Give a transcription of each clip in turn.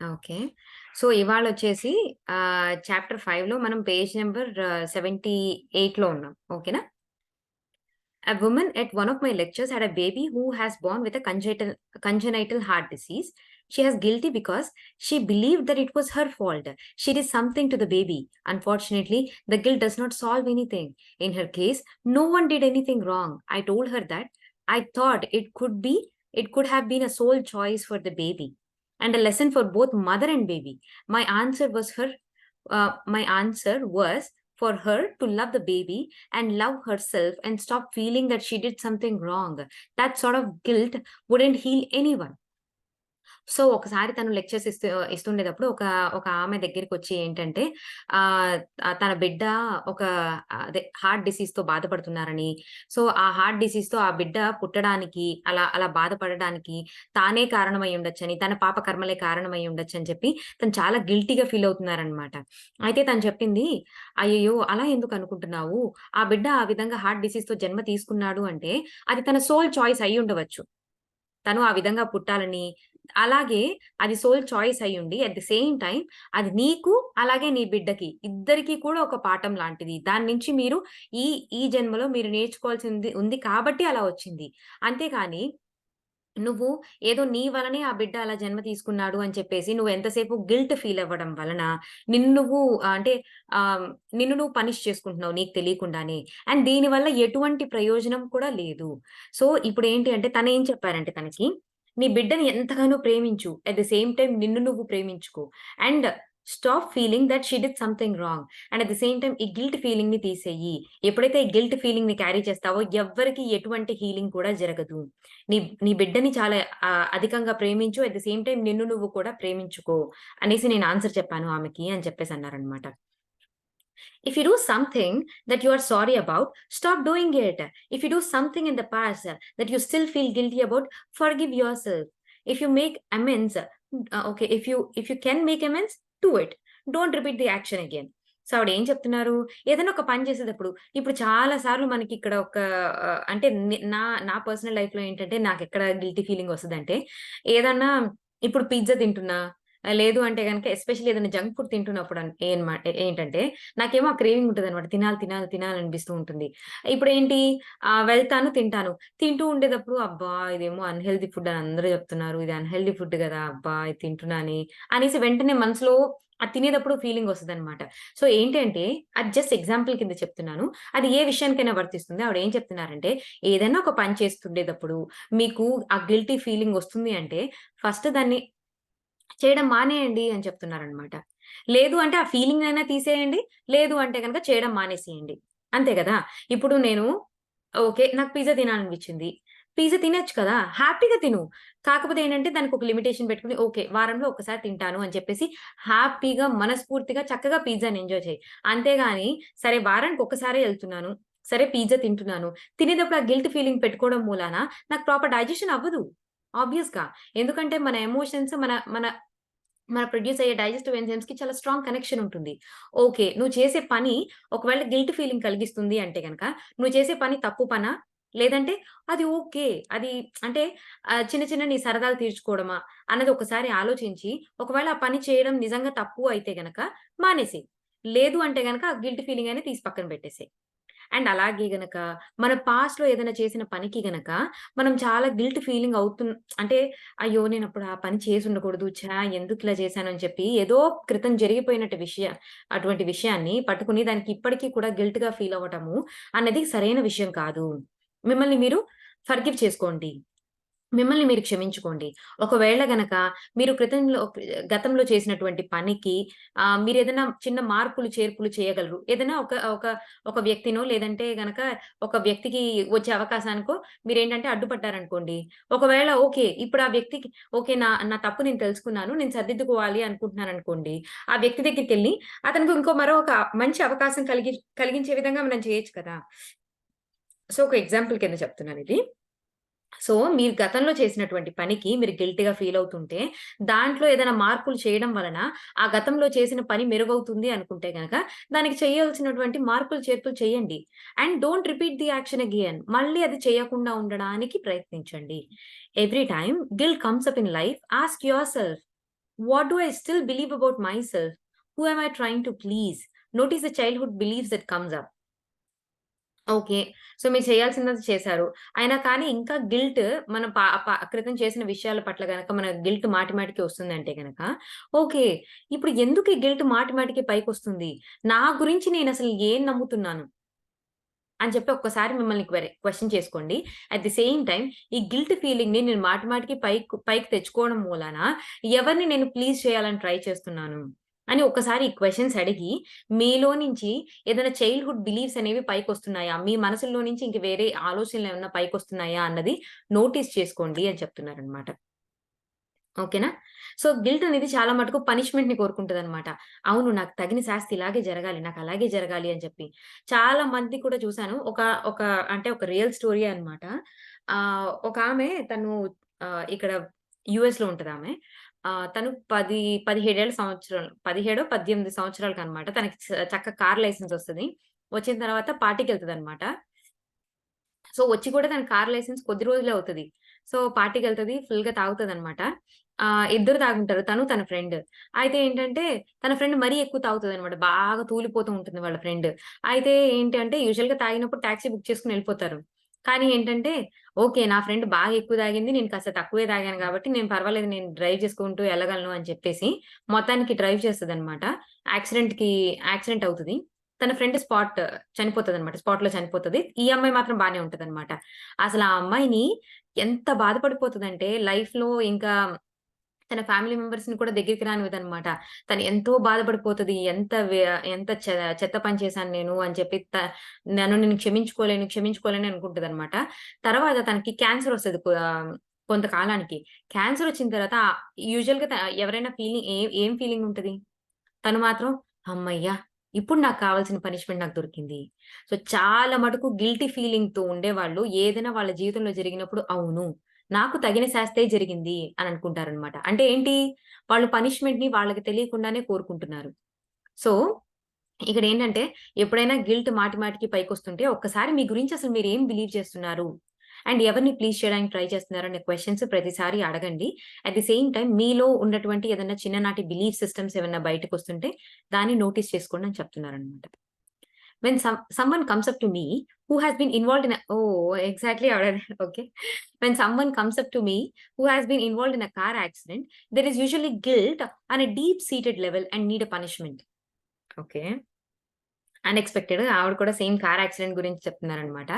Okay. So, ఇవాళొచ్చేసి chapter 5లో మనం page number 78లో ఉన్నాం. ఓకేనా? A woman at one of my lectures had a baby who has born with a congenital heart disease. She is guilty because she believed that it was her fault. She did something to the baby. Unfortunately, the guilt does not solve anything. In her case, no one did anything wrong. I told her that I thought it could have been a sole choice for the baby and a lesson for both mother and baby. My answer was for her to love the baby and love herself and stop feeling that she did something wrong. That sort of guilt wouldn't heal anyone. So, ఒకసారి తను lectures ఇస్తుండేటప్పుడు ఒక ఆమె దగ్గరికొచ్చి ఏంటంటే ఆహ్, ఆహ్, తన బిడ్డ ఒక అదే హార్ట్ డిసీజ్‌తో బాధపడుతున్నారని, సో, ఆ హార్ట్ డిసీజ్‌తో ఆ బిడ్డ పుట్టడానికి అలా బాధపడడానికి తానే కారణమై ఉండొచ్చని, తన పాప కర్మలే కారణమై ఉండొచ్చని చెప్పి తను చాలా గిల్టీ‌గా ఫీల్ అవుతున్నారనమాట. అయితే తను చెప్పింది, "అయ్యయ్యో! అలా ఎందుకు అనుకుంటున్నావు? ఆ బిడ్డ ఆ విధంగా హార్ట్ డిసీజ్‌తో జన్మ తీసుకున్నాడు అంటే, అది తన సోల్ చాయిస్ అయ్యుండవచ్చు. తను ఆ విధంగా పుట్టాలని, అలాగే అది సోల్ చాయిస్ అయ్యుండి అట్ ది సేమ్ టైమ్ అది నీకు, అలాగే నీ బిడ్డకి ఇద్దరికీ కూడా ఒక పాఠం లాంటిది. దాని నుంచి మీరు ఈ ఈ జన్మలో మీరు నేర్చుకోవాల్సింది ఉంది కాబట్టి అలా వచ్చింది. అంతేగాని నువ్వు ఏదో నీ వలనే ఆ బిడ్డ అలా జన్మ తీసుకున్నాడు అని చెప్పేసి నువ్వు ఎంతసేపు గిల్ట్ ఫీల్ అవ్వడం వలన నిన్ను నువ్వు అంటే ఆహ్, నిన్ను నువ్వు పనిష్ చేసుకుంటున్నావు నీకు తెలియకుండానే. అండ్ దీనివల్ల ఎటువంటి ప్రయోజనం కూడా లేదు. సో, ఇప్పుడేంటి అంటే తనేం చెప్పారంటే తనకి, నీ బిడ్డని ఎంతగానో ప్రేమించు. అట్ ది సేమ్ టైమ్ నిన్ను నువ్వు ప్రేమించుకో. And stop feeling that she did something wrong. And at the same time ఈ గిల్ట్ ఫీలింగ్‌ని తీసేయి. ఎప్పుడైతే ఈ గిల్ట్ ఫీలింగ్‌ని క్యారీ చేస్తావో ఎవ్వరికీ ఎటువంటి హీలింగ్ కూడా జరగదు. నీ నీ బిడ్డని చాలా అధికంగా ప్రేమించు. అట్ ది సేమ్ టైమ్ నిన్ను నువ్వు కూడా ప్రేమించుకో అనేసి నేను ఆన్సర్ చెప్పాను ఆమెకి అని చెప్పేసన్నారనమాట. If you do something that you are sorry about, stop doing it. If you do something in the past that you still feel guilty about, forgive yourself. If you make amends, okay, if you can make amends, do it. Don't repeat the action again. So, ఆవిడేం చెప్తున్నారు, ఏదైనా ఒక పని చేసేటప్పుడు ఇప్పుడు చాలా సార్లు మనకిక్కడ ఒక అంటే నా పర్సనల్ లైఫ్‌లో ఏంటంటే నాకెక్కడ గిల్టీ ఫీలింగ్ వస్తదంటే, ఏదన్నా ఇప్పుడు పిజ్జా తింటున్నా, లేదు అంటే గనక ఎస్పెషల్లీ ఏదైనా జంక్ ఫుడ్ తింటున్నప్పుడు ఏంటంటే నాకేమో ఆ క్రేవింగ్ ఉంటదనమాట. తినాలనిపిస్తూ ఉంటుంది. ఇప్పుడేంటి వెళ్తాను, తింటాను. తింటూ ఉండేటప్పుడు అబ్బా! ఇదేమో అన్‌హెల్తీ ఫుడ్ అని అందరూ చెప్తున్నారు. ఇది అన్‌హెల్తీ ఫుడ్ గదా! అబ్బా! ఇది తింటున్నానే అనేసి వెంటనే మనసులో అది తినేటప్పుడు ఫీలింగ్ వస్తదనమాట. సో, ఏంటంటే అది జస్ట్ ఎగ్జాంపుల్ కింద చెప్తున్నాను. అది ఏ విషయానికైనా వర్తిస్తుంది. ఆవిడ ఏం చెప్తున్నారంటే, ఏదైనా ఒక పని చేస్తుండేటప్పుడు మీకు ఆ గిల్టీ ఫీలింగ్ వస్తుంది అంటే ఫస్ట్ దాన్ని చేయడం మానేయండి అని చెప్తున్నారనమాట. లేదు అంటే ఆ ఫీలింగ్ అయినా తీసేయండి. లేదు అంటే గనక చేయడం మానేసేయండి. అంతే గదా! ఇప్పుడు నేను ఓకే. నాకు పిజ్జా తినాలనిపించింది. పిజ్జా తినొచ్చు కదా! హ్యాపీగా తిను. కాకపోతే ఏంటంటే దానికొక లిమిటేషన్ పెట్టుకొని ఓకే. వారంలో ఒక్కసారి తింటాను అని చెప్పేసి హ్యాపీగా, మనస్ఫూర్తిగా, చక్కగా పిజ్జాని ఎంజాయ్ చెయి. అంతేగాని సరే వారానికి ఒక్కసారే ఎళ్తున్నాను. సరే పిజ్జా తింటున్నాను. తినేటప్పుడు ఆ గిల్ట్ ఫీలింగ్ పెట్టుకోవడం మూలాన నాకు ప్రాపర్ డైజెషన్ అవ్వదు. ఆబ్వియస్‌గా. ఎందుకంటే మన ఎమోషన్స్ మన మన మన ప్రొడ్యూస్ అయ్యే డైజెస్టివ్ ఎంజైమ్స్‌కి చాలా స్ట్రాంగ్ కనెక్షన్ ఉంటుంది. ఓకే. నువ్వు చేసే పని ఒకవేళ గిల్ట్ ఫీలింగ్ కలిగిస్తుంది అంటే గనక, నువ్వు చేసే పని తప్పు పనా? లేదంటే అది ఓకే. అది అంటే చిన్న చిన్న నీ సరదాలు తీర్చుకోవడమా? అన్నది ఒకసారి ఆలోచించి, ఒకవేళ ఆ పని చేయడం నిజంగా తప్పు అయితే గనక మానేసేయి. లేదు అంటే గనక ఆ గిల్ట్ ఫీలింగ్ అనేది తీసి పక్కన పెట్టేసేయి. అండ్ అలాగే గనక మన పాస్ట్‌లో ఏదైనా చేసిన పనికి గనక మనం చాలా గిల్ట్ ఫీలింగ్ అంటే అయ్యో! నేనప్పుడు ఆ పని చేసుండకూడదు. ఎందుకిలా చేశాను అని చెప్పి ఏదో క్రితం జరిగిపోయినట్టు అటువంటి విషయాన్ని పట్టుకొని దానికి ఇప్పటికి కూడా గిల్ట్‌గా ఫీల్ అవ్వటము అన్నది సరైన విషయం కాదు. మిమ్మల్ని మీరు ఫర్గివ్ చేసుకోండి. మిమ్మల్ని మీరు క్షమించుకోండి. ఒకవేళ గనక మీరు గతంలో చేసినటువంటి పనికి మీరేదైనా చిన్న మార్పులు, చేర్పులు చేయగలరు. ఏదైనా ఒక ఒక ఒక వ్యక్తినో లేదంటే గనక ఒక వ్యక్తికి వచ్చే అవకాశానికో మీరేంటంటే అడ్డుపడ్డారనుకోండి. ఒకవేళ ఓకే. ఇప్పుడు ఆ వ్యక్తికి ఓకే. నా నా తప్పు నేను తెలుసుకున్నాను. నేను సరిదిద్దుకోవాలి అనుకుంటున్నాననుకోండి. ఆ వ్యక్తి దగ్గరికెళ్లి అతనికి మరో ఒక మంచి అవకాశం కలిగించే విధంగా మనం చేయొచ్చు కదా! సో, ఒక ఎగ్జాంపుల్ కింద చెప్తున్నానిది. సో, మీరు గతంలో చేసినటువంటి పనికి మీరు గిల్టీ‌గా ఫీల్ అవుతుంటే, దాంట్లో ఏదైనా మార్పులు చేయడం వలన, ఆ గతంలో చేసిన పని మెరుగవుతుంది అనుకుంటే గనక, దానికి చేయాల్సినటువంటి మార్పులు, చేర్పులు చేయండి. And don't repeat the action again. మళ్ళీ అది చేయకుండా ఉండడానికి ప్రయత్నించండి. Every time guilt comes up in life ask yourself What do I still believe about myself? Who am I trying to please? Notice the childhood beliefs that comes up. Okay. So, మీరు చేయాల్సిందంతా చేశారు. అయినా కానీ ఇంకా guilt మనం క్రితం చేసిన విషయాల పట్ల గనక మన గిల్ట్ మాటి మాటికి వస్తుందంటే గనక, ఓకే. ఇప్పుడు ఎందుకు ఈ గిల్ట్ మాటి మాటికి పైకొస్తుంది? నా గురించి నేనసలు ఏం నమ్ముతున్నాను? అని చెప్పి ఒక్కసారి మిమ్మల్ని క్వెషన్ చేసుకోండి. అట్ ది సేమ్ టైమ్ ఈ గిల్ట్ ఫీలింగ్‌ని నేను మాటి మాటికి పైకి తెచ్చుకోవడం మూలాన ఎవరిని నేను ప్లీజ్ చేయాలని ట్రై చేస్తున్నాను? అని ఒక్కసారి ఈ క్వెషన్స్ అడిగి మీలో నుంచి ఏదైనా చైల్డ్‌హుడ్ బిలీఫ్స్ అనేవి పైకొస్తున్నాయా? మీ మనసులో నుంచి ఇంక వేరే ఆలోచనలేమన్నా పైకొస్తున్నాయా అన్నది నోటీస్ చేసుకోండి అని చెప్తున్నారనమాట. ఓకేనా? సో, గిల్ట్ అనేది చాలా మటుకు పనిష్మెంట్‌ని కోరుకుంటదనమాట. అవును. నాకు తగిన శాస్తి ఇలాగే జరగాలి. నాకలాగే జరగాలి అని చెప్పి. చాలా మంది కూడా చూసాను. ఒక ఒక అంటే ఒక రియల్ స్టోరీయే అనమాట. ఒకామె తను ఇక్కడ యూఎస్‌లో ఉంటదామె. తను 17 సంవత్సరాలు 17, 18 సంవత్సరాలకనమాట. తనకి చక్కగా కార్ లైసెన్స్ ఒస్తది. వచ్చిన తర్వాత పార్టీకెళ్తదనమాట. సో, వచ్చి కూడా తన కార్ లైసెన్స్ కొద్ది రోజులే అవుతది. సో, పార్టీకెళ్తది. ఫుల్‌గా తాగుతదనమాట. ఇద్దరు తాగుంటారు. తను, తన ఫ్రెండ్. అయితే ఏంటంటే, తన ఫ్రెండ్ మరీ ఎక్కువ తాగుతదనమాట. బాగా తూలిపోతూ ఉంటుంది వాళ్ళ ఫ్రెండ్. అయితే ఏంటి అంటే, యూజువల్‌గా తాగినప్పుడు టాక్సీ బుక్ చేసుకొని ఎళ్ళిపోతారు. కానీ ఏంటంటే, ఓకే. నా ఫ్రెండ్ బాగా ఎక్కువ తాగింది. నేను కాస్త తక్కువే తాగాను కాబట్టి, నేను పర్వాలేదు నేను డ్రైవ్ చేసుకుంటూ ఎళ్ళగలను అని చెప్పేసి, మొత్తానికి డ్రైవ్ చేస్తదనమాట. యాక్సిడెంట్ అవుతది. తన ఫ్రెండ్ చనిపోతదనమాట. స్పాట్‌లో చనిపోతది. ఈ అమ్మాయి మాత్రం బానే ఉంటదనమాట. అసల ఆ అమ్మాయిని ఎంత బాధపడిపోతదంటే లైఫ్‌లో ఇంకా తన ఫ్యామిలీ మెంబర్స్‌ని కూడా దగ్గరికి రానివ్వదనమాట. తను ఎంతో బాధపడిపోతది. ఎంత చెత్త పని చేశాను నేను అని చెప్పి నన్ను నేను క్షమించుకోలేను అనుకుంటదనమాట. తర్వాత తనకి క్యాన్సర్ ఒస్తది కొంతకాలానికి. క్యాన్సర్ ఒచ్చిన తర్వాత యూజువల్‌గా ఎవరైనా ఏం ఫీలింగ్ ఉంటది? తను మాత్రం హమ్మయ్య! ఇప్పుడు నాకు కావాల్సిన పనిష్మెంట్ నాకు దొరికింది. సో, చాలా మటుకు గిల్టీ ఫీలింగ్‌తో ఉండేవాళ్ళు ఏదైనా వాళ్ళ జీవితంలో జరిగినప్పుడు అవును. నాకు తగిన శాస్తే జరిగింది అని అనుకుంటారనమాట. అంటే ఏంటి? వాళ్ళు పనిష్మెంట్‌ని వాళ్ళకి తెలియకుండానే కోరుకుంటున్నారు. సో, ఇక్కడేంటంటే ఎప్పుడైనా గిల్ట్ మాటి మాటికి పైకొస్తుంటే ఒక్కసారి మీ గురించి అసలు మీరేం బిలీవ్ చేస్తున్నారు? అండ్ ఎవరిని ప్లీజ్ చేయడానికి ట్రై చేస్తున్నారు అనే క్వెషన్స్ ప్రతిసారి అడగండి. అట్ ది సేమ్ టైమ్ మీలో ఉన్నటువంటి ఏదన్నా చిన్ననాటి బిలీఫ్ సిస్టమ్స్ ఏమన్నా బయటకొస్తుంటే దాన్ని నోటీస్ చేసుకోండి అని చెప్తున్నారనమాట. When someone comes up to me who has been involved in a exactly okay. When someone comes up to me who has been involved in a car accident, there is usually guilt on a deep-seated level and need a punishment. Okay. అన్‌ఎక్స్‌పెక్టెడ్‌గా ఆవిడ కూడా same car accident గురించి చెప్తున్నారనమాట.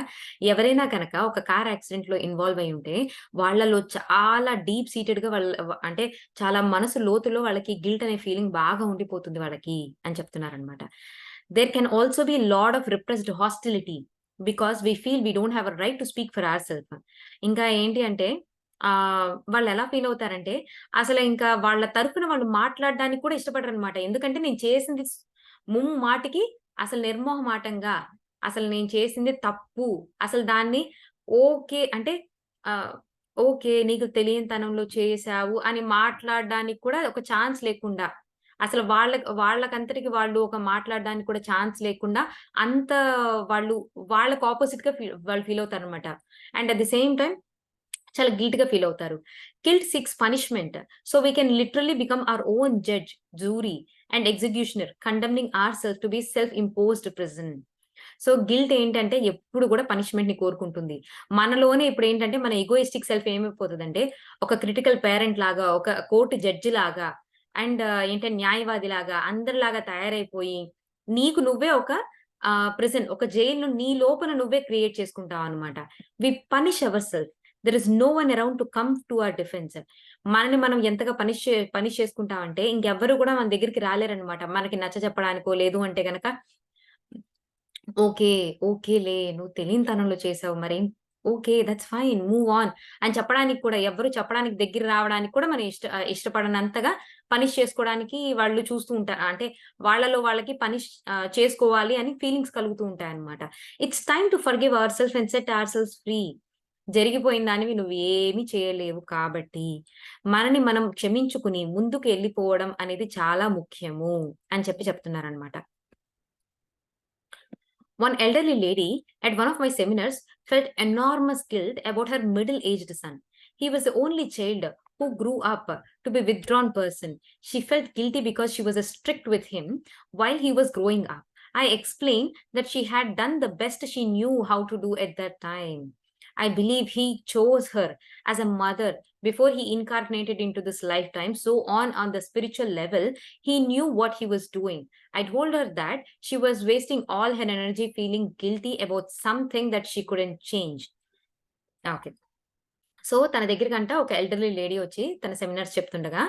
ఎవరైనా గనక ఒక car యాక్సిడెంట్‌లో involve అయ్యి ఉంటే, వాళ్ళలో చాలా డీప్ సీటెడ్‌గా అంటే చాలా మనసు లోతులో వాళ్ళకి గిల్ట్ అనే ఫీలింగ్ బాగా ఉండిపోతుంది వాళ్ళకి అని చెప్తున్నారనమాట. There can also be lot of repressed hostility because we feel we don't have a right to speak for our self. ఇంకా ఏంటి అంటే వాళ్ళెలా ఫీల్ అవుతారంటే, అసలు ఇంకా వాళ్ళ తరపున వాళ్ళు మాట్లాడడానికి కూడా ఇష్టపడరనమాట. ఎందుకంటే నేను చేసింది ముమ్మాటికి అసలు నిర్మొహమాటంగా, అసలు నేను చేసింది తప్పు. అసలు దాన్ని ఓకే. అంటే ఆహ్, ఓకే. నీకు తెలియనితనంలో చేశావు అని మాట్లాడడానికి కూడా ఒక ఛాన్స్ లేకుండా, అసలు వాళ్ళకంతటికి వాళ్ళు ఒక మాట్లాడడానికి కూడా ఛాన్స్ లేకుండా, అంత వాళ్ళు వాళ్ళకి అపోజిట్‌గా వాళ్ళు ఫీల్ అవుతారనమాట. And at the same time చాలా గిల్ట్‌గా ఫీల్ అవుతారు. Guilt seeks punishment. So, we can literally become our own judge, jury and executioner condemning our to be self imposed prison. So, guilt ఏంటంటే ఎప్పుడు కూడా పనిష్మెంట్‌ని కోరుకుంటుంది. మనలోనే ఇప్పుడేంటంటే మన ఎగోయిస్టిక్ సెల్ఫ్ ఏమైపోతదంటే ఒక క్రిటికల్ పేరెంట్ లాగా, ఒక కోర్ట్ జడ్జి లాగా అండ్ న్యాయవాదిలాగా అందరిలాగా తయారైపోయి నీకు నువ్వే ఒక ఒక జైల్‌ను నీ లోపల నువ్వే క్రియేట్ చేసుకుంటావన్నమాట. We punish our self. There is no one around to come to our defence. మనల్ని మనం ఎంతగా పనిష్ చేసుకుంటామంటే ఇంకెవ్వరు కూడా మన దగ్గరికి రాలేరనమాట. మనకి నచ్చచెప్పడానికో లేదు అంటే గనక ఓకే. ఓకేలే. నువ్వు తెలియనితనంలో చేసావు. మరేం okay. That's fine. Move on అని చెప్పడానికి కూడా ఎవ్వరు చెప్పడానికి దగ్గర రావడానికి కూడా మనం ఇష్టపడనంతగా పనిష్ చేసుకోవడానికి వాళ్ళు చూస్తూ ఉంటారు. అంటే వాళ్ళలో వాళ్ళకి చేసుకోవాలి అని ఫీలింగ్స్ కలుగుతూ ఉంటాయన్నమాట. It's time to forgive our and set our selves free. జరిగిపోయిన దానివి నువ్వేమి చేయలేవు కాబట్టి, మనని మనం క్షమించుకుని ముందుకు ఎళ్ళిపోవడం అనేది చాలా ముఖ్యము అని చెప్తున్నారన్నమాట. One elderly lady at one of my seminars felt enormous guilt about her middle aged son. He was the only child who grew up to be withdrawn person. She felt guilty because she was strict with him while he was growing up. I explained that she had done the best she knew how to do at that time. I believe he chose her as a mother before he incarnated into this lifetime. So on the spiritual level, he knew what he was doing. I told her that she was wasting all her energy feeling guilty about something that she couldn't change. Okay. So, తన దగ్గరికంట ఒక elderly lady వచ్చి తన seminars చెప్తుండగా,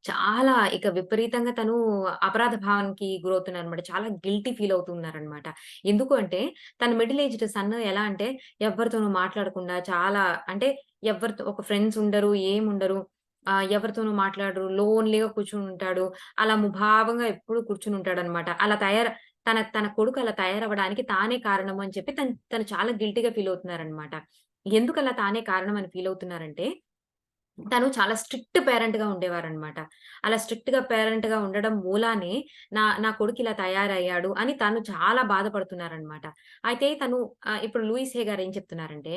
చాలా ఇక విపరీతంగా తను అపరాధ భావనకి గురవుతున్నారనమాట. చాలా గిల్టీ ఫీల్ అవుతున్నారనమాట. ఎందుకు అంటే, తన మిడిల్ ఏజ్డ్ సన్ ఎలా అంటే, ఎవ్వరితోనూ మాట్లాడకుండా చాలా అంటే, ఎవ్వరితో ఒక ఫ్రెండ్స్ ఉండరు, ఏముండరు. ఎవరితోనూ మాట్లాడరు. లోన్‌లీగా కూర్చొనుంటాడు. అలా ముభావంగా ఎప్పుడూ కూర్చొనుంటాడనమాట. అలా తన తన కొడుకు అలా తయారవ్వడానికి తానే కారణము అని చెప్పి తను తను చాలా గిల్టీ‌గా ఫీల్ అవుతున్నారనమాట. ఎందుకలా తానే కారణం అని ఫీల్ అవుతున్నారంటే, తను చాలా స్ట్రిక్ట్ పేరెంట్‌గా ఉండేవారనమాట. అలా స్ట్రిక్ట్‌గా పేరెంట్‌గా ఉండడం మూలానే నా నా కొడుకు ఇలా తయారయ్యాడు అని తను చాలా బాధపడుతున్నారనమాట. అయితే తను ఇప్పుడు లూయిస్ హే గారు ఏం చెప్తున్నారంటే,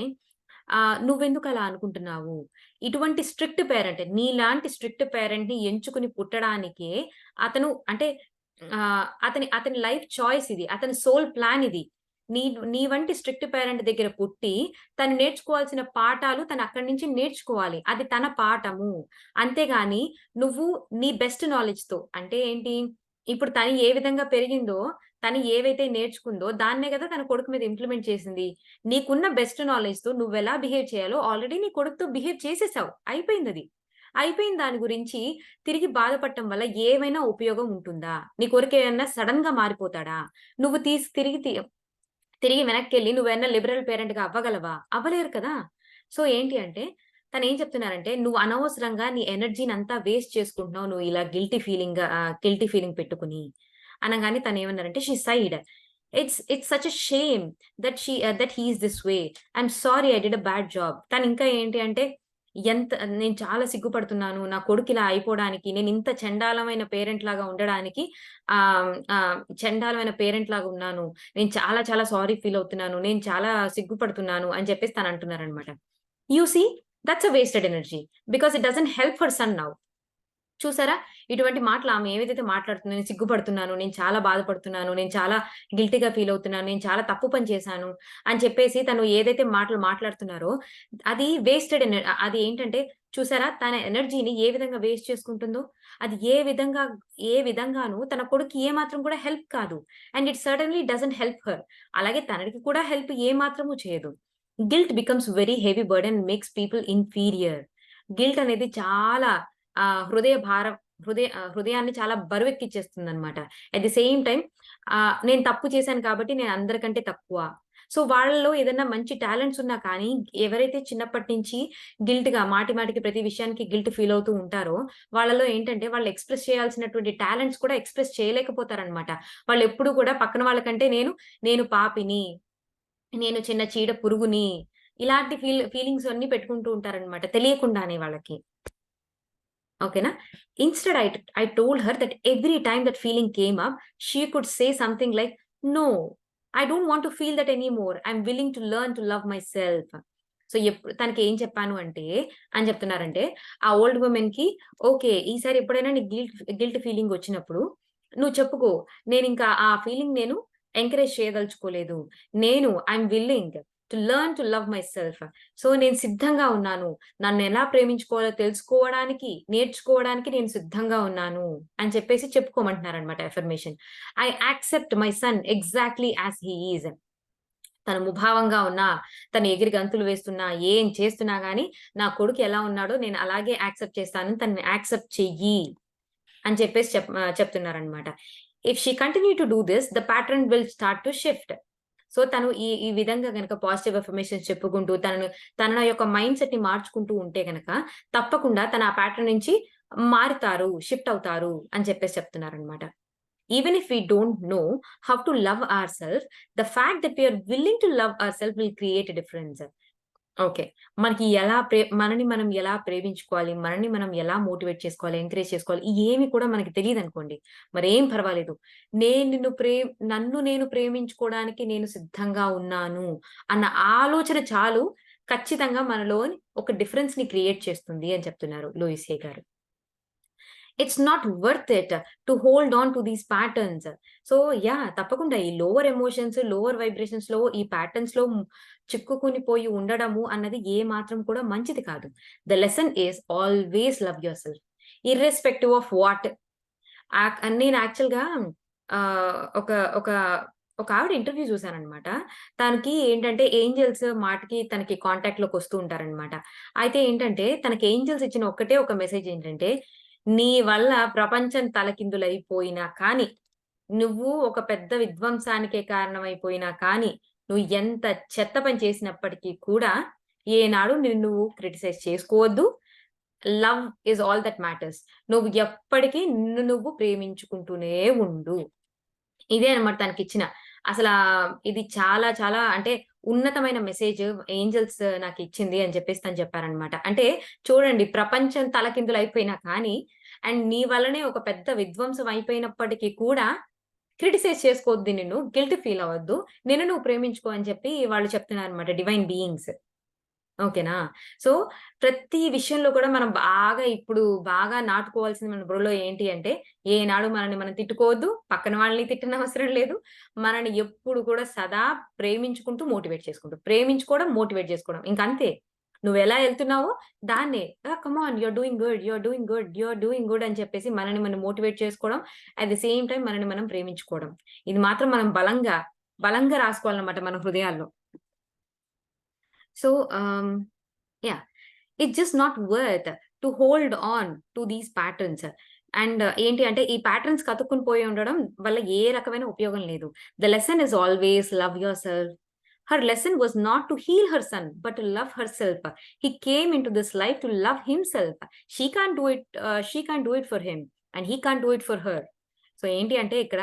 "నువ్వెందుకలా అనుకుంటున్నావు? ఇటువంటి స్ట్రిక్ట్ పేరెంట్ నీలాంటి స్ట్రిక్ట్ పేరెంట్‌ని ఎంచుకుని పుట్టడానికే అతను అంటే అతని అతని లైఫ్ చాయిస్ ఇది. అతని సోల్ ప్లాన్ ఇది. నీ నీ వంటి స్ట్రిక్ట్ పేరెంట్ దగ్గర పుట్టి, తను నేర్చుకోవాల్సిన పాఠాలు తను అక్కడి నుంచి నేర్చుకోవాలి. అది తన పాఠము. అంతేగాని నువ్వు నీ బెస్ట్ నాలెడ్జ్‌తో అంటే ఏంటి? ఇప్పుడు తను ఏ విధంగా పెరిగిందో, తను ఏవైతే నేర్చుకుందో దాన్నే గదా తన కొడుకు మీద ఇంప్లిమెంట్ చేసింది. నీకున్న బెస్ట్ నాలెడ్జ్‌తో నువ్వెలా బిహేవ్ చేయాలో ఆల్రెడీ నీ కొడుకుతో బిహేవ్ చేసేసావు. అయిపోయిందది. అయిపోయిన దాని గురించి తిరిగి బాధపడటం వల్ల ఏమైనా ఉపయోగం ఉంటుందా? నీ కొడుకేమన్నా సడెన్‌గా మారిపోతాడా? నువ్వు తిరిగి వెనక్కెళ్ళి నువ్వేమన్నా లిబరల్ పేరెంట్‌గా అవ్వగలవా? అవ్వలేరు కదా! సో, ఏంటి అంటే తనేం చెప్తున్నారంటే, "నువ్వు అనవసరంగా నీ ఎనర్జీనంతా వేస్ట్ చేసుకుంటున్నావు. నువ్వు ఇలా గిల్టీ ఫీలింగ్ పెట్టుకొని" అనంగానే తనేమన్నారంటే she said. "It's such a shame that he is this way. I'm sorry I did a bad job." తనింకా ఏంటి అంటే, నేను చాలా సిగ్గుపడుతున్నాను. నా కొడుకిలా అయిపోవడానికి, నేనింత చెండాలమైన పేరెంట్‌లాగా ఉండడానికి చెండాలమైన పేరెంట్‌లాగా ఉన్నాను. నేను చాలా చాలా సారీ ఫీల్ అవుతున్నాను. నేను చాలా సిగ్గుపడుతున్నాను అని చెప్పేసి తనంటున్నారనమాట. You see that's a wasted energy. Because it doesn't help her son now. చూసారా? ఇటువంటి మాటలు ఆమె ఏవేదైతే మాట్లాడుతుందో, నేను సిగ్గుపడుతున్నాను, నేను చాలా బాధపడుతున్నాను, నేను చాలా గిల్టీ‌గా ఫీల్ అవుతున్నాను, నేను చాలా తప్పు పని చేశాను అని చెప్పేసి తను ఏదైతే మాటలు మాట్లాడుతున్నారో, అది వేస్టెడ్ అది ఏంటంటే చూసారా? తన ఎనర్జీని ఏ విధంగా వేస్ట్ చేసుకుంటుందో, అది ఏ విధంగాను తన కొడుక్కి ఏ మాత్రం కూడా హెల్ప్ కాదు. And it certainly doesn't help her. అలాగే తనకి కూడా హెల్ప్ ఏ మాత్రము చేయదు. Guilt becomes very heavy burden and makes people inferior. Guilt అనేది చాలా హృదయ భారం హృదయాన్ని చాలా బరువెక్కిచ్చేస్తుందనమాట. అట్ ది సేమ్ టైమ్ నేను తప్పు చేశాను కాబట్టి నేను అందరికంటే తక్కువ. సో, వాళ్ళలో ఏదన్నా మంచి టాలెంట్స్ ఉన్నా కానీ, ఎవరైతే చిన్నప్పటి నుంచి మాటి మాటికి ప్రతి విషయానికి గిల్ట్ ఫీల్ అవుతూ ఉంటారో, వాళ్ళలో ఏంటంటే వాళ్ళు ఎక్స్‌ప్రెస్ చేయాల్సినటువంటి టాలెంట్స్ కూడా ఎక్స్‌ప్రెస్ చేయలేకపోతారనమాట. వాళ్ళెప్పుడు కూడా పక్కన వాళ్ళకంటే నేను పాపిని, నేను చిన్న చీడ పురుగుని, ఇలాంటి ఫీలింగ్స్ అన్నీ పెట్టుకుంటూ ఉంటారనమాట తెలియకుండానే వాళ్ళకి. ఓకేనా. Instead I told her that every time that feeling came up, she could say something like, "no, I don't want to feel that anymore. I'm willing to learn to love my self." So, తనకేం చెప్పాను అంటే అని చెప్తున్నారంటే, ఆ old వుమెన్‌కి okay. ఈసారి ఎప్పుడైనా నీకు guilt feeling వచ్చినప్పుడు నువ్వు చెప్పుకో. నేను ఎంకరేజ్ చేయదలుచుకోలేదు. I'm willing to learn to love my self. So, నేను సిద్ధంగా ఉన్నాను. నన్నెలా ప్రేమించుకోవాలో నేర్చుకోవడానికి నేను సిద్ధంగా ఉన్నాను అని చెప్పేసి చెప్పుకోమంటున్నారనమాట affirmation. I accept my son exactly as he is. తను ముభావంగా ఉన్నా, తను ఎగిరి గంతులు వేస్తున్నా, ఏం చేస్తున్నా గాని, నా కొడుకు ఎలా ఉన్నాడో నేను అలాగే యాక్సెప్ట్ చేస్తాను. తనని యాక్సెప్ట్ చెయ్యి అని చెప్పేసి చెప్తున్నారనమాట. If she continue to do this, the pattern will start to shift. So, తను ఈ ఈ విధంగా గనక పాజిటివ్ అఫర్మేషన్స్ చెప్పుకుంటూ తన యొక్క మైండ్ సెట్‌ని మార్చుకుంటూ ఉంటే గనక తప్పకుండా తను ఆ ప్యాటర్న్ నుంచి మారుతారు, షిఫ్ట్ అవుతారు అని చెప్పేసి చెప్తున్నారనమాట. Even if we don't know how to love ourselves, the fact that we are willing to love ourselves will create a difference. Okay. మనని మనం ఎలా ప్రేమించుకోవాలి, మనని మనం ఎలా మోటివేట్ చేసుకోవాలి, ఎంకరేజ్ చేసుకోవాలి, ఇయేమి కూడా మనకి తెలీదనుకోండి. మరేం పర్వాలేదు. నేను నిన్ను ప్రే నన్ను నేను ప్రేమించుకోవడానికి నేను సిద్ధంగా ఉన్నాను అన్న ఆలోచన చాలు ఖచ్చితంగా మనలో ఒక డిఫరెన్స్‌ని క్రియేట్ చేస్తుంది అని చెప్తున్నారు లూయిస్ హే గారు. It's not worth it to hold on to these patterns. So yeah! తప్పకుండా ఈ లోవర్ ఎమోషన్స్, లోవర్ వైబ్రేషన్స్‌లో ఈ ప్యాటర్న్స్‌లో చిక్కుకొని పోయి ఉండడము అన్నది ఏ మాత్రం కూడా మంచిది కాదు. The lesson is always love yourself. Irrespective of what నేను యాక్చువల్‌గా ఒక ఒక ఒక ఆవిడ ఇంటర్వ్యూ చూసాననమాట. తనకి ఏంటంటే ఏంజెల్స్ మాటికి తనకి కాంటాక్ట్‌లోకి వస్తూ ఉంటారనమాట. అయితే ఏంటంటే తనకి ఏంజెల్స్ ఇచ్చిన ఒక్కటే ఒక మెసేజ్ ఏంటంటే, "నీ వల్ల ప్రపంచం తలకిందులైపోయినా కానీ, నువ్వు ఒక పెద్ద విధ్వంసానికే కారణమైపోయినా కానీ, నువ్వు ఎంత చెత్త పని చేసినప్పటికీ కూడా, ఏనాడు నిన్ను నువ్వు క్రిటిసైజ్ చేసుకోవద్దు. Love is all that matters. నువ్వు ఎప్పటికీ నిన్ను నువ్వు ప్రేమించుకుంటూనే ఉండు." ఇదే అన్నమాట తనకిచ్చిన. అసలా ఇది చాలా చాలా అంటే ఉన్నతమైన మెసేజ్ ఏంజెల్స్ నాకిచ్చింది అని చెప్పేసి తను చెప్పారనమాట. అంటే చూడండి ప్రపంచం తలకిందులైపోయినా కానీ అండ్ నీ వల్లనే ఒక పెద్ద విధ్వంసం అయిపోయినప్పటికి కూడా క్రిటిసైజ్ చేసుకోవద్దు నిన్ను. గిల్ట్ ఫీల్ అవ్వద్దు. నిన్ను నువ్వు ప్రేమించుకో అని చెప్పి వాళ్ళు చెప్తున్నారనమాట డివైన్ బీయింగ్స్. ఓకేనా. సో, ప్రతి విషయంలో కూడా మనం బాగా నాటుకోవాల్సింది మన బుర్రలో ఏంటి అంటే, ఏనాడు మనల్ని మనం తిట్టుకోవద్దు, పక్కన వాళ్ళని తిట్టనవసరం లేదు. మనల్ని ఎప్పుడు కూడా సదా ప్రేమించుకుంటూ, మోటివేట్ చేసుకుంటూ. ప్రేమించుకోవడం, మోటివేట్ చేసుకోవడం. ఇంకంతే. నువ్వెలా ఎళ్తున్నావో దాన్నే come on you're doing good, you're doing good, you're doing good అని చెప్పేసి మనల్ని మనం మోటివేట్ చేసుకోవడం. అట్ ది సేమ్ టైమ్ మనల్ని మనం ప్రేమించుకోవడం. ఇది మాత్రం మనం బలంగా రాసుకోవాలన్నమాట మన హృదయాల్లో. So, yeah! It's just not worth to hold on to these patterns. And ఏంటి అంటే ఈ ప్యాటర్న్స్‌కి అతుక్కుని పోయి ఉండడం వల్ల ఏ రకమైన ఉపయోగం లేదు. The lesson is always love yourself. Her lesson was not to heal her son, but to love herself. He came into this life to love himself. She can't do it for him and he can't do it for her. So ఏంటి అంటే ఇక్కడ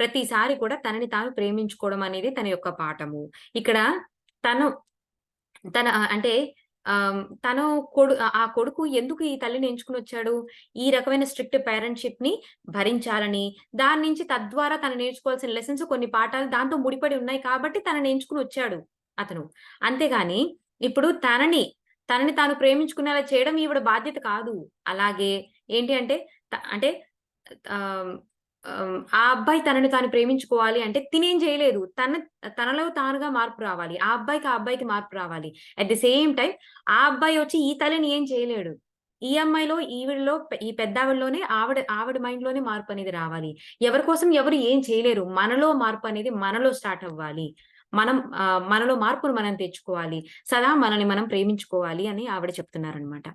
ప్రతిసారి కూడా తనని తాను ప్రేమించుకోవడం అనేది తన యొక్క పాఠము. ఇక్కడ తను తన అంటే తను ఆ కొడుకు ఎందుకు ఈ తల్లిని ఎంచుకొనొచ్చాడు? ఈ రకమైన స్ట్రిక్ట్ పేరెంట్‌షిప్‌ని భరించాలని, దాని నుంచి తద్వారా తను నేర్చుకోవాల్సిన లెసన్స్ కొన్ని పాఠాలు దాంతో ముడిపడి ఉన్నాయి కాబట్టి తనని ఎంచుకొనొచ్చాడు అతను. అంతేగాని ఇప్పుడు తనని తాను ప్రేమించుకునేలా చేయడం ఈవిడ బాధ్యత కాదు. అలాగే ఏంటి అంటే అంటే ఆహ్, ఆ అబ్బాయి తనని తాను ప్రేమించుకోవాలి అంటే తినేం చేయలేదు. తనలో తానుగా మార్పు రావాలి. ఆ అబ్బాయికి మార్పు రావాలి. అట్ ది సేమ్ టైమ్ ఆ అబ్బాయి వచ్చి ఈ తల్లిని ఏం చేయలేడు. ఈ అమ్మాయిలో ఈవిడలో ఈ పెద్దావిడలోనే ఆవిడ మైండ్‌లోనే మార్పనేది రావాలి. ఎవరి కోసం ఎవరు ఏం చేయలేరు. మనలో మార్పనేది మనలో స్టార్ట్ అవ్వాలి. మనలో మార్పును మనం తెచ్చుకోవాలి. సదా మనల్ని మనం ప్రేమించుకోవాలి అని ఆవిడ చెప్తున్నారనమాట.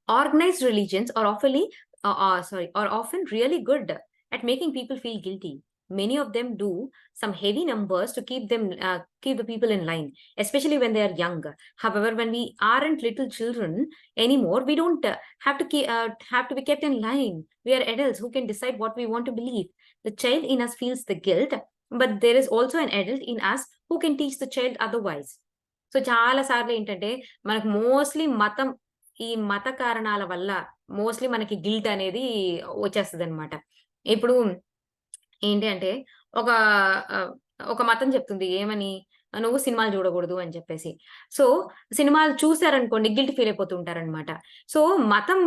Organized religions are often really good at making people feel guilty. Many of them do some heavy numbers to keep the people in line, especially when they are young. However, when we aren't little children anymore, we don't have to be kept in line. We are adults who can decide what we want to believe. The child in us feels the guilt, but there is also an adult in us who can teach the child otherwise. So చాలా సార్లు ఏంటంటే మనకు ఈ మత కారణాల వల్ల mostly మనకి guilt అనేది వచ్చేస్తదనమాట. ఇప్పుడు ఏంటి అంటే ఒక ఆహ్, ఒక మతం చెప్తుంది ఏమని? నువ్వు సినిమాలు చూడకూడదు అని చెప్పేసి. సో, సినిమాలు చూసారనుకోండి గిల్ట్ ఫీల్ అయిపోతూ ఉంటారనమాట. సో, మతం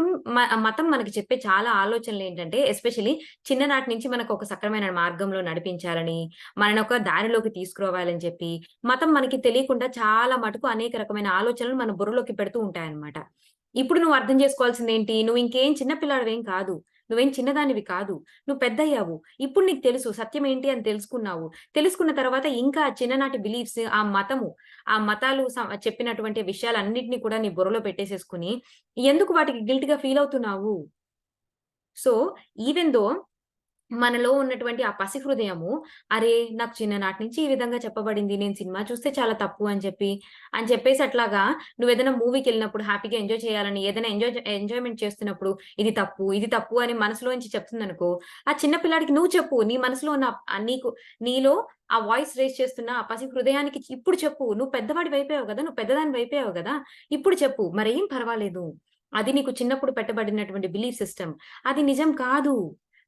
మతం మనకి చెప్పే చాలా ఆలోచనలేంటంటే ఎస్పెషల్లీ చిన్ననాటి నుంచి మనకు ఒక సక్రమైన మార్గంలో నడిపించాలని, మనని ఒక దారిలోకి తీసుకురావాలని చెప్పి, మతం మనకి తెలియకుండా చాలా మటుకు అనేక రకమైన ఆలోచనలు మన బుర్రలోకి పెడుతూ ఉంటాయన్నమాట. ఇప్పుడు నువ్వు అర్థం చేసుకోవాల్సిందేంటి? నువ్వింకేం చిన్న పిల్లాడివేం కాదు. నువ్వేం చిన్నదానివి కాదు. నువ్వు పెద్దయ్యావు. ఇప్పుడు నీకు తెలుసు సత్యమేంటి అని తెలుసుకున్నావు. తెలుసుకున్న తర్వాత ఇంకా చిన్ననాటి బిలీఫ్స్, ఆ మతాలు చెప్పినటువంటి విషయాలన్నిటిని కూడా నీ బుర్రలో పెట్టేసేసుకొని, ఎందుకు వాటికి గిల్ట్‌గా ఫీల్ అవుతున్నావు? సో, ఈవెన్ దో మనలో ఉన్నటువంటి ఆ పసి హృదయము, అరే! నాకు చిన్ననాటి నుంచి ఈ విధంగా చెప్పబడింది. నేను సినిమా చూస్తే చాలా తప్పు అని చెప్పేసి అట్లాగా నువ్వేదైనా మూవీకెళ్ళినప్పుడు హ్యాపీగా ఎంజాయ్ చేయాలని ఏదైనా ఎంజాయ్‌మెంట్ చేస్తున్నప్పుడు ఇది తప్పు అని మనసులోంచి చెప్తుందనుకో, ఆ చిన్న పిల్లాడికి నువ్వు చెప్పు. నీ మనసులో ఉన్న నీలో ఆ వాయిస్ రైజ్ చేస్తున్న ఆ పసి హృదయానికి ఇప్పుడు చెప్పు. నువ్వు పెద్దవాడివయిపోయావు గదా! నువ్వు పెద్దదానివయిపోయావు గదా! ఇప్పుడు చెప్పు. మరేం పర్వాలేదు. అది నీకు చిన్నప్పుడు పెట్టబడినటువంటి బిలీఫ్ సిస్టమ్. అది నిజం కాదు.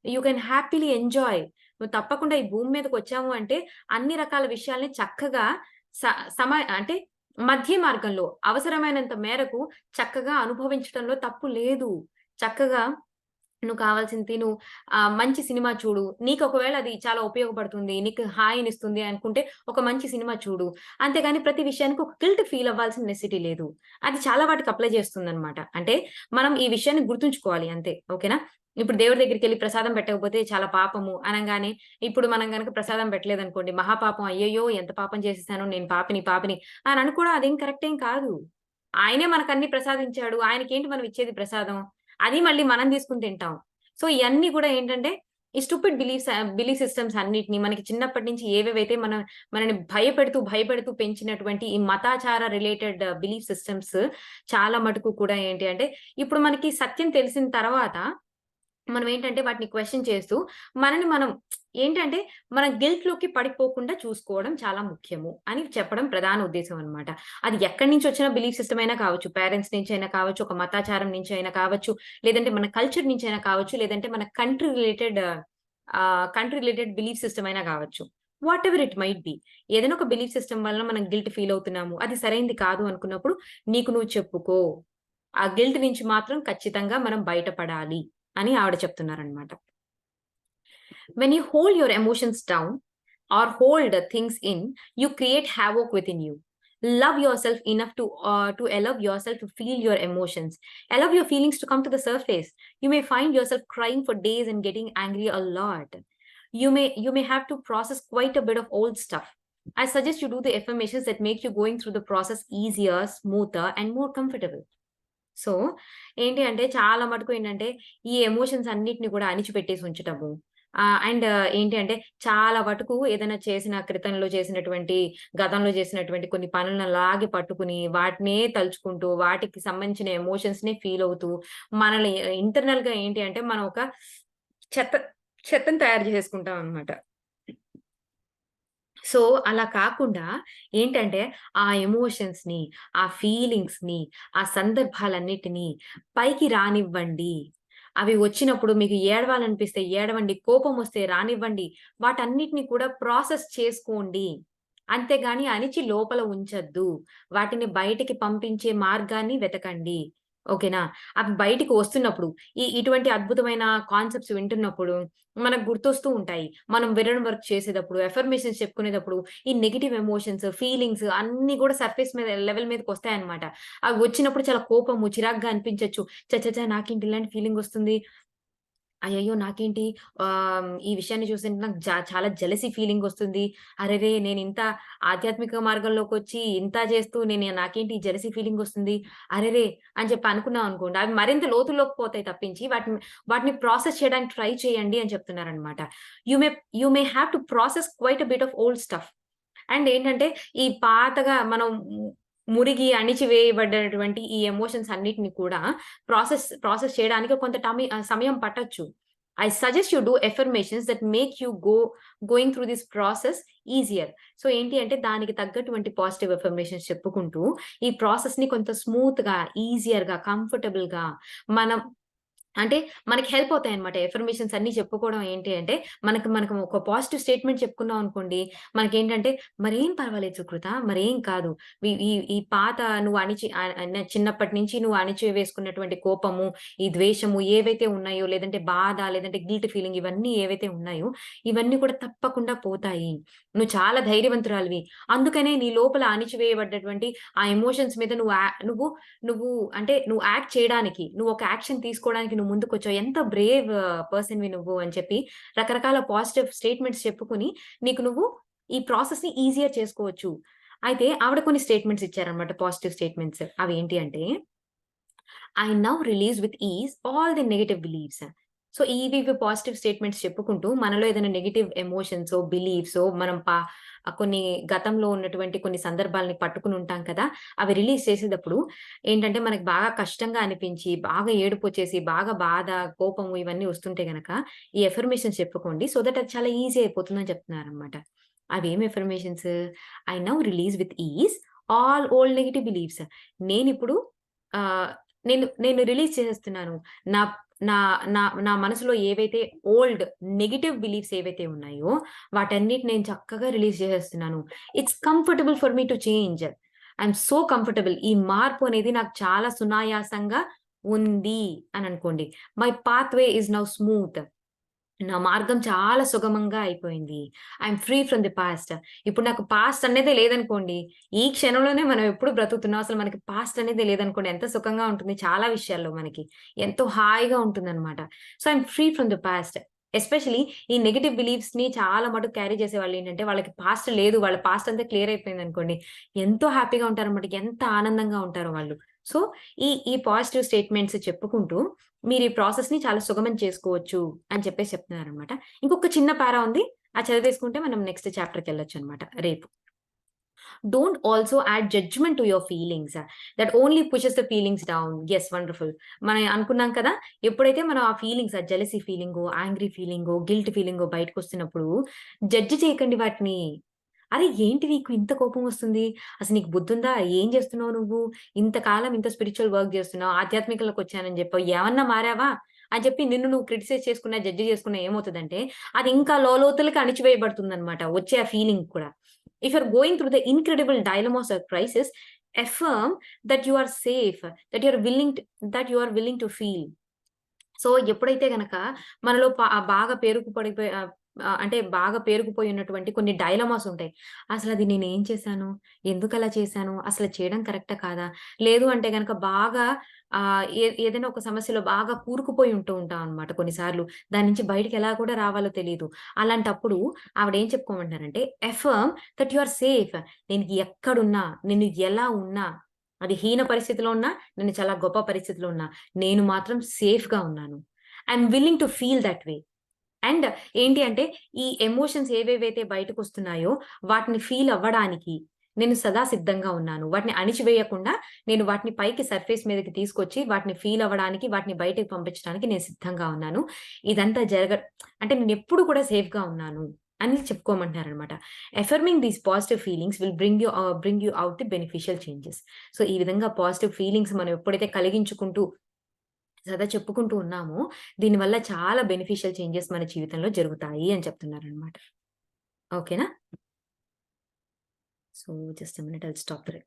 You can happily enjoy. నువ్వు తప్పకుండా ఈ భూమి మీదకొచ్చాము అంటే, అన్ని రకాల విషయాల్ని చక్కగా స సమా అంటే మధ్య మార్గంలో అవసరమైనంత మేరకు చక్కగా అనుభవించటంలో తప్పు లేదు. చక్కగా నువ్వు కావాల్సింది తిను. మంచి సినిమా చూడు. నీకు ఒకవేళ అది చాలా ఉపయోగపడుతుంది. నీకు హాయినిస్తుంది అనుకుంటే ఒక మంచి సినిమా చూడు. అంతేగాని ప్రతి విషయానికి ఒక గిల్ట్ ఫీల్ అవ్వాల్సిన నెసెసిటీ లేదు. అది చాలా వాటికి అప్లై చేస్తుందనమాట. అంటే మనం ఈ విషయాన్ని గుర్తుంచుకోవాలి అంతే. ఓకేనా? ఇప్పుడు దేవుడి దగ్గరికెళ్లి ప్రసాదం పెట్టకపోతే చాలా పాపము అనంగానే, ఇప్పుడు మనం గనక ప్రసాదం పెట్టలేదనుకోండి, మహాపాపం అయ్యయ్యో! ఎంత పాపం చేసేసాను నేను పాపిని అని అనుకోవడం అదేం కరెక్ట్ ఏం కాదు. ఆయనే మనకన్నీ ప్రసాదించాడు. ఆయనకేంటి మనం ఇచ్చేది ప్రసాదం? అది మళ్ళీ మనం తీసుకొని తింటాం. సో, ఇయన్నీ గూడా ఏంటంటే, ఈ స్టూపిడ్ బిలీఫ్ సిస్టమ్స్ అన్నిటిని మనకి చిన్నప్పటి నుంచి ఏవేవైతే మనల్ని భయపెడుతూ పెంచినటువంటి ఈ మతాచార రిలేటెడ్ బిలీఫ్ సిస్టమ్స్ చాలా మటుకు కూడా ఏంటి అంటే, ఇప్పుడు మనకి సత్యం తెలిసిన తర్వాత మనమేంటంటే వాటిని క్వెషన్ చేస్తూ, మనని మనం ఏంటంటే, మన గిల్ట్‌లోకి పడిపోకుండా చూసుకోవడం చాలా ముఖ్యము అని చెప్పడం ప్రధాన ఉద్దేశ్యం అన్నమాట. అది ఎక్కడి నుంచొచ్చిన బిలీఫ్ సిస్టమ్ అయినా కావచ్చు. పేరెంట్స్ నుంచైనా కావచ్చు, ఒక మతాచారం నుంచి అయినా కావచ్చు, లేదంటే మన కల్చర్ నుంచైనా కావచ్చు, లేదంటే మన కంట్రీ రిలేటెడ్ బిలీఫ్ సిస్టమ్ అయినా కావచ్చు. Whatever it might be. ఏదైనా ఒక బిలీఫ్ సిస్టమ్ వలన మనం గిల్ట్ ఫీల్ అవుతున్నాము. అది సరైంది కాదు అనుకున్నప్పుడు నీకు నువ్వు చెప్పుకో. ఆ గిల్ట్ నుంచి మాత్రం ఖచ్చితంగా మనం బయటపడాలి అని ఆవిడ చెప్తున్నారనమాట. When you hold your emotions down or hold things in, you create havoc within you. Love yourself enough to allow yourself to feel your emotions. Allow your feelings to come to the surface. You may find yourself crying for days and getting angry a lot. You may have to process quite a bit of old stuff. I suggest you do the affirmations that make you going through the process easier, smoother, and more comfortable. So, ఏంటి అంటే చాలా మటుకు ఏంటంటే, ఈ emotions అన్నిటిని కూడా అణిచిపెట్టేసి ఉంచటము. And ఏంటి అంటే, చాలా వటుకు ఏదైనా క్రితంలో చేసినటువంటి, గతంలో చేసినటువంటి కొన్ని పనులను అలాగే పట్టుకుని, వాటినే తలుచుకుంటూ, వాటికి సంబంధించిన ఎమోషన్స్‌నే ఫీల్ అవుతూ, మనల్ని ఇంటర్నల్‌గా ఏంటి అంటే, మనం ఒక చెత్త చెత్తను తయారు చేసేసుకుంటాం అన్నమాట. సో, అలా కాకుండా ఏంటంటే, ఆ ఎమోషన్స్‌ని, ఆ ఫీలింగ్స్‌ని, ఆ సందర్భాలన్నిటిని పైకి రానివ్వండి. అవి వచ్చినప్పుడు మీకు ఏడవాలనిపిస్తే ఏడవండి. కోపమొస్తే రానివ్వండి. వాటన్నిటిని కూడా ప్రాసెస్ చేసుకోండి. అంతేగాని అణిచి లోపల ఉంచొద్దు. వాటిని బయటికి పంపించే మార్గాన్ని వెతకండి. ఓకేనా? అవి బయటికి వస్తున్నప్పుడు ఇటువంటి అద్భుతమైన కాన్సెప్ట్స్ వింటున్నప్పుడు మనకు గుర్తొస్తూ ఉంటాయి. మనం విరన్ వర్క్ చేసేటప్పుడు, అఫర్మేషన్స్ చెప్పుకునేటప్పుడు ఈ నెగెటివ్ ఎమోషన్స్, ఫీలింగ్స్ అన్నీ గూడా సర్ఫేస్ మీద లెవెల్ మీదకొస్తాయన్నమాట. అవి వచ్చినప్పుడు చాలా కోపము, చిరాకుగా అనిపించొచ్చు. నాకేంటి ఇలాంటి ఫీలింగొస్తుంది. అయ్యయ్యో! నాకేంటి ఈ విషయాన్ని చూస్తుంటే నాకు చాలా జెలసీ ఫీలింగొస్తుంది. అరెరే! నేనింత ఆధ్యాత్మిక మార్గంలోకొచ్చి ఇంత చేస్తూ నాకేంటి ఈ జెలసీ ఫీలింగొస్తుంది. అరెరే! అని చెప్పి అనుకున్నామనుకోండి, అవి మరింత లోతుల్లోకి పోతాయి తప్పించి వాటిని ప్రాసెస్ చేయడానికి ట్రై చేయండి అని చెప్తున్నారనమాట. You may you may have to process quite a bit of old stuff. And ఏంటంటే ఈ పాతగా మనం మురిగి అణిచివేయబడ్డటువంటి ఈ ఎమోషన్స్ అన్నిటిని కూడా ప్రాసెస్ చేయడానికి కొంత సమయం పట్టొచ్చు. I suggest you do affirmations that make you going through this process easier. So ఏంటి అంటే దానికి తగ్గటువంటి పాజిటివ్ అఫర్మేషన్స్ చెప్పుకుంటూ ఈ ప్రాసెస్‌ని కొంత స్మూత్‌గా, ఈజియర్‌గా, కంఫర్టబుల్‌గా మనం అంటే మనకి హెల్ప్ అవుతాయన్నమాట. ఎఫర్మేషన్స్ అన్నీ చెప్పుకోవడం ఏంటి అంటే, మనకు ఒక పాజిటివ్ స్టేట్మెంట్ చెప్పుకున్నాం అనుకోండి, మనకేంటంటే మరేం పర్వాలేదు సుకృత, మరేం కాదు. ఈ ఈ ఈ పాత నువ్వు చిన్నప్పటి నుంచి నువ్వు అణిచివేసుకున్నటువంటి కోపము, ఈ ద్వేషము ఏవైతే ఉన్నాయో, లేదంటే బాధ, లేదంటే గిల్ట్ ఫీలింగ్ ఇవన్నీ ఏవైతే ఉన్నాయో, ఇవన్నీ కూడా తప్పకుండా పోతాయి. నువ్వు చాలా ధైర్యవంతురాలివి. అందుకనే నీ లోపల అణిచివేయబడ్డటువంటి ఆ ఎమోషన్స్ మీద నువ్వు నువ్వు నువ్వు యాక్ట్ చేయడానికి, నువ్వు ఒక యాక్షన్ తీసుకోవడానికి నువ్వు ముందుకొచ్చావు. ఎంత బ్రేవ్ పర్సన్‌వి నువ్వు అని చెప్పి రకరకాల పాజిటివ్ స్టేట్మెంట్స్ చెప్పుకొని నీకు నువ్వు ఈ ప్రాసెస్‌ని ఈజియర్ చేసుకోవచ్చు. అయితే ఆవిడ కొన్ని స్టేట్మెంట్స్ ఇచ్చారన్నమాట పాజిటివ్ స్టేట్మెంట్స్. అవేంటి అంటే I now release with is all the negative beliefs. So, ఇవి పాజిటివ్ స్టేట్మెంట్స్ చెప్పుకుంటూ మనలో ఏదైనా నెగెటివ్ ఎమోషన్సో, బిలీఫ్సో మనం కొన్ని గతంలో ఉన్నటువంటి కొన్ని సందర్భాలని పట్టుకొని ఉంటాం కదా! అవి రిలీజ్ చేసేటప్పుడు ఏంటంటే మనకు బాగా కష్టంగా అనిపించి, బాగా ఏడుపొచ్చేసి, బాగా బాధ, కోపము ఇవన్నీ వస్తుంటే గనక ఈ అఫర్మేషన్స్ చెప్పుకోండి. సో దట్ అది చాలా ఈజీ అయిపోతుందని చెప్తున్నారనమాట. అవేమి affirmations? I now release with is all old negative beliefs. నేనిప్పుడు ఆహ్, నేను రిలీజ్ చేసేస్తున్నాను. నా నా నా నా మనసులో ఏవైతే ఓల్డ్ నెగెటివ్ బిలీఫ్స్ ఏవైతే ఉన్నాయో, వాటన్నిటిని నేను చక్కగా రిలీజ్ చేసేస్తున్నాను. It's comfortable for me to change. I'm so comfortable. ఈ మార్పు అనేది నాకు చాలా సునాయాసంగా ఉంది అని అనుకోండి. My pathway is now smooth. నా మార్గం చాలా సుగమంగా అయిపోయింది. I'm free from the past. ఇప్పుడు నాకు పాస్ట్ అనేదే లేదనుకోండి. ఈ క్షణంలోనే మనం ఎప్పుడు బ్రతుకుతున్నాం. అసలు మనకి పాస్ట్ అనేదే లేదనుకోండి. ఎంత సుఖంగా ఉంటుంది చాలా విషయాల్లో మనకి. ఎంతో హాయిగా ఉంటుందనమాట. So, I'm free from the past. Especially ఈ నెగెటివ్ బిలీఫ్స్‌ని చాలా మటుకు క్యారీ చేసేవాళ్ళేంటంటే, వాళ్ళకి పాస్ట్ లేదు. వాళ్ళ పాస్ట్ అంతా క్లియర్ అయిపోయిందనుకోండి. ఎంతో హ్యాపీగా ఉంటారనమాట. ఎంత ఆనందంగా ఉంటారో వాళ్ళు. సో, ఈ పాజిటివ్ స్టేట్మెంట్స్ చెప్పుకుంటూ మీరు ఈ ప్రాసెస్‌ని చాలా సుగమం చేసుకోవచ్చు అని చెప్పేసి చెప్తున్నారనమాట. ఇంకొక చిన్న పారా ఉంది. అది చదివేసుకుంటే మనం నెక్స్ట్ చాప్టర్‌కెళ్ళొచ్చనమాట రేపు. Don't also add judgement to your feelings. That only pushes the feelings down. Yes wonderful. మనం అనుకున్నాం కదా! ఎప్పుడైతే మనం ఆ ఫీలింగ్స్ ఆ జెలసీ ఫీలింగో, యాంగ్రీ ఫీలింగో, గిల్ట్ ఫీలింగో బయటకొస్తున్నప్పుడు జడ్జ్ చేయకండి వాటిని. అరె! ఏంటి నీకు ఇంత కోపం వస్తుంది? అసలు నీకు బుద్ధుందా? ఏం చేస్తున్నావు నువ్వు? ఇంతకాలం ఇంత స్పిరిచ్యువల్ వర్క్ చేస్తున్నావు. ఆధ్యాత్మికలోకొచ్చానని చెప్పావు. ఏమన్నా మారావా? అని చెప్పి నిన్ను నువ్వు క్రిటిసైజ్ చేసుకున్నా, జడ్జ్ చేసుకున్నా ఏమవుతదంటే, అది ఇంకా లోలోతులకి అణిచివేయబడుతుందన్నమాట. వచ్చే ఆ ఫీలింగ్ కూడా. If you are going through the incredible dilemmas or crisis, affirm that you are safe. That you are willing to feel. So, ఎప్పుడైతే గనక మనలో బాగా పేరుకు పడిపోయి అంటే బాగా పేరుకుపోయి ఉన్నటువంటి కొన్ని డైలమాస్ ఉంటాయి. అసలది నేనేం చేశాను? ఎందుకలా చేశాను? అసలు చేయడం కరెక్టా కాదా? లేదు అంటే గనక బాగా ఏదైనా ఒక సమస్యలో బాగా కూరుకుపోయి ఉంటాం అనమాట కొన్నిసార్లు. దాని నుంచి బయటికి ఎలా కూడా రావాలో తెలీదు. అలాంటప్పుడు ఆవిడేం చెప్పుకోమంటున్నారంటే, affirm that you are safe. నేను ఎక్కడున్నా, నేను ఎలా ఉన్నా, అది హీన పరిస్థితిలో ఉన్నా, నేను చాలా గొప్ప పరిస్థితిలో ఉన్నా, నేను మాత్రం సేఫ్‌గా ఉన్నాను. I'm willing to feel that way. And ఏంటి అంటే, ఈ ఎమోషన్స్ ఏవేవైతే బయటకొస్తున్నాయో, వాటిని ఫీల్ అవ్వడానికి నేను సదా సిద్ధంగా ఉన్నాను. వాటిని అణిచివేయకుండా, నేను వాటిని పైకి సర్ఫేస్ మీదకి తీసుకొచ్చి, వాటిని ఫీల్ అవ్వడానికి, వాటిని బయటకి పంపించడానికి నేను సిద్ధంగా ఉన్నాను. ఇదంతా అంటే నేనెప్పుడు కూడా సేఫ్‌గా ఉన్నాను అని చెప్పుకోమంటున్నారనమాట. Affirming these positive feelings will bring you out the beneficial changes. So, ఈ విధంగా పాజిటివ్ ఫీలింగ్స్ మనం ఎప్పుడైతే కలిగించుకుంటూ సదా చెప్పుకుంటూ ఉన్నామో, దీనివల్ల చాలా బెనిఫిషియల్ చేంజెస్ మన జీవితంలో జరుగుతాయి అని చెప్తున్నారనమాట. ఓకేనా? So, just a minute I'll stop the recording.